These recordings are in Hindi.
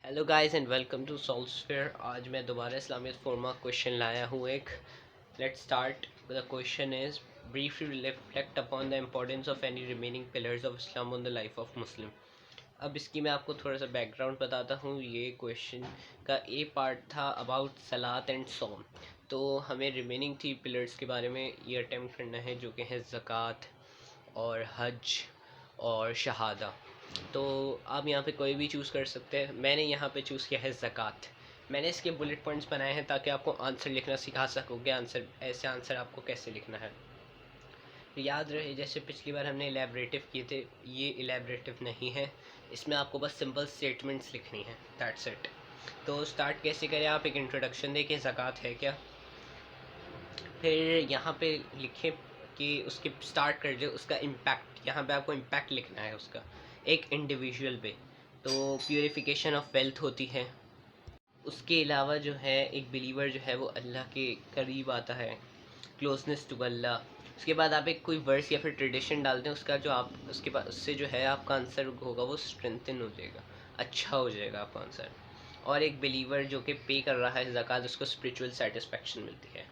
Hello guys and welcome to Solvesphere. आज मैं दोबारा इस्लामिक फॉर्मा क्वेश्चन लाया हूँ एक। Let's start. The question is briefly reflect upon the importance of any remaining pillars of Islam on the life of Muslim. अब इसकी मैं आपको थोड़ा सा बैकग्राउंड बताता हूँ। ये क्वेश्चन का ए पार्ट था अबाउट सलात एंड सौम, तो हमें रिमेनिंग 3 पिलर्स के बारे में ये अटेम्प्ट करना है, जो कि है ज़कात और हज और शहादा। तो आप यहाँ पे कोई भी चूज़ कर सकते हैं। मैंने यहाँ पे चूज़ किया है ज़कात। मैंने इसके बुलेट पॉइंट्स बनाए हैं ताकि आपको आंसर लिखना सिखा सकोगे। आंसर आपको कैसे लिखना है। याद रहे, जैसे पिछली बार हमने इलेबरेटिव किए थे, ये इलेबरेटिव नहीं है। इसमें आपको बस सिंपल स्टेटमेंट्स लिखनी है, दैट्स इट। तो स्टार्ट कैसे करें, आप एक इंट्रोडक्शन दें कि ज़कात है क्या, फिर यहाँ पे लिखें कि उसके स्टार्ट कर दे उसका इम्पैक्ट। यहाँ पे आपको इम्पैक्ट लिखना है उसका एक इंडिविजुअल पे। तो प्योरिफिकेशन ऑफ वेल्थ होती है। उसके अलावा जो है एक बिलीवर जो है वो अल्लाह के करीब आता है, क्लोजनेस टू अल्लाह। उसके बाद आप एक कोई वर्स या फिर ट्रेडिशन डालते हैं, उसका जो आप उसके बाद उससे जो है आपका आंसर होगा वो स्ट्रेंथन हो जाएगा, अच्छा हो जाएगा आपका आंसर। और एक बिलीवर जो कि पे कर रहा है ज़कात, उसको स्पिरिचुअल सेटिस्फेक्शन मिलती है।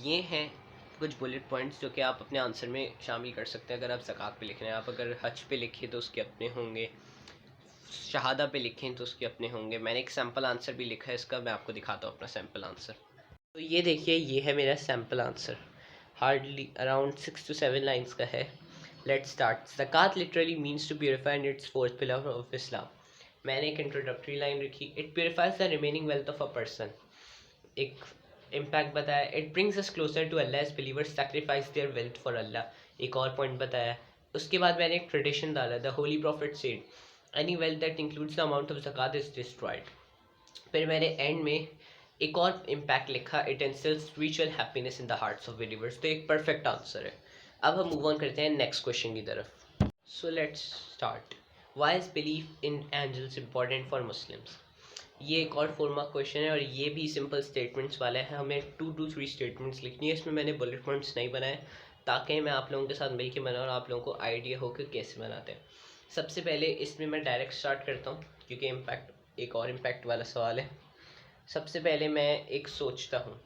ये हैं कुछ बुलेट पॉइंट्स जो कि आप अपने आंसर में शामिल कर सकते हैं। अगर आप ज़कात पे लिख रहे हैं, आप अगर हज पे लिखिए तो उसके अपने होंगे, शहादा पे लिखें तो उसके अपने होंगे। मैंने एक सैम्पल आंसर भी लिखा है इसका, मैं आपको दिखाता हूँ अपना सैम्पल आंसर। तो ये देखिए, ये है मेरा sample answer. Hardly around 6 to 7 lines का है। Let's start. ज़कात literally means to purify in its fourth pillar of Islam. मैंने एक इंट्रोडक्टरी लाइन रखी, it purifies the remaining wealth of a person. एक इम्पैक्ट बताया, it brings us closer to Allah as believers sacrifice their wealth for Allah. एक और पॉइंट बताया। उसके बाद मैंने एक ट्रेडिशन डाला, the holy prophet said any wealth that includes the amount of ज़कात इज डिस्ट्रॉयड। फिर मैंने एंड में एक और इम्पैक्ट लिखा, it instils spiritual happiness in the hearts of believers. तो एक परफेक्ट आंसर है। अब हम मूव ऑन करते हैं नेक्स्ट क्वेश्चन की तरफ। So let's start. Why is belief in angels important for Muslims. ये एक और फॉर्मा क्वेश्चन है और ये भी सिंपल स्टेटमेंट्स वाला है। हमें 2 to 3 स्टेटमेंट्स लिखनी है। इसमें मैंने बुलेट पॉइंट्स नहीं बनाए ताकि मैं आप लोगों के साथ मिलकर बनाऊँ और आप लोगों को आइडिया हो कि कैसे बनाते हैं। सबसे पहले इसमें मैं डायरेक्ट स्टार्ट करता हूँ, क्योंकि इम्पैक्ट एक और इम्पैक्ट वाला सवाल है। सबसे पहले मैं एक सोचता हूँ,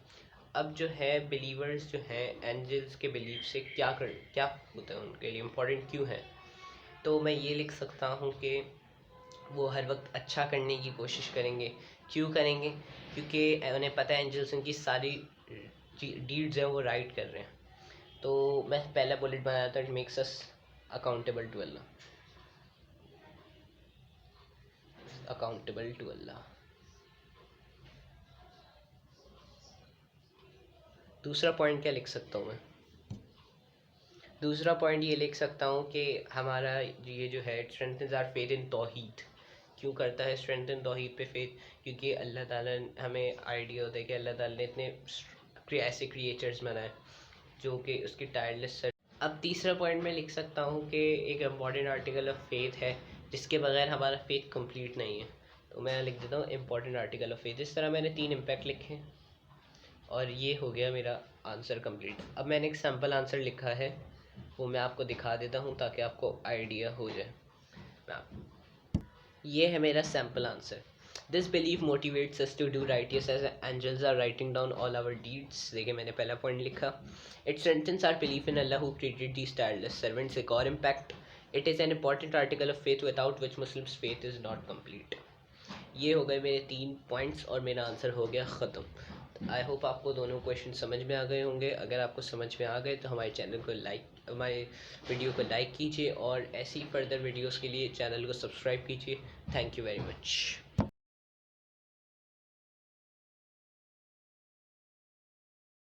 अब जो है बिलीवर्स जो हैं एंजल्स के बिलीव से क्या होता है, उनके लिए इम्पोर्टेंट क्यों है। तो मैं ये लिख सकता हूँ कि वो हर वक्त अच्छा करने की कोशिश करेंगे। क्यों करेंगे? क्योंकि उन्हें पता है एंजल्स उनकी सारी डीड्स हैं वो राइट कर रहे हैं। तो मैं पहला बुलेट बनाया था, it makes us accountable to Allah, accountable to Allah. दूसरा पॉइंट क्या लिख सकता हूँ मैं? दूसरा पॉइंट ये लिख सकता हूँ कि हमारा ये जो है स्ट्रेंथन्स आर फेथ इन तौहीद। क्यों करता है स्ट्रेंथन तौहीद पे फेथ? क्योंकि अल्लाह ताला हमें आइडिया होता है कि अल्लाह ताला ने इतने ऐसे क्रिएचर्स बनाए जो कि उसकी टायरलेस सर। अब तीसरा पॉइंट मैं लिख सकता हूँ कि एक इम्पॉर्टेंट आर्टिकल ऑफ फेथ है जिसके बगैर हमारा फेथ कंप्लीट नहीं है। तो मैं लिख देता हूँ इम्पॉर्टेंट आर्टिकल ऑफ फेथ। इस तरह मैंने 3 इम्पैक्ट लिखे हैं और ये हो गया मेरा आंसर कंप्लीट। अब मैंने एक सैम्पल आंसर लिखा है, वो मैं आपको दिखा देता हूँ ताकि आपको आइडिया हो जाए। ये है मेरा sample answer. This believe motivates us to do righteous as angels are writing down all our deeds. देखिए मैंने पहला पॉइंट लिखा, it strengthens our belief in Allah who created these tireless servants. एक और impact, it is an important article of faith without which Muslims faith is not complete. ये हो गए मेरे 3 पॉइंट्स और मेरा आंसर हो गया ख़त्म। आई होप आपको दोनों क्वेश्चन समझ में आ गए होंगे। अगर आपको समझ में आ गए तो हमारे वीडियो को लाइक कीजिए और ऐसी फर्दर वीडियोस के लिए चैनल को सब्सक्राइब कीजिए। Thank you very much.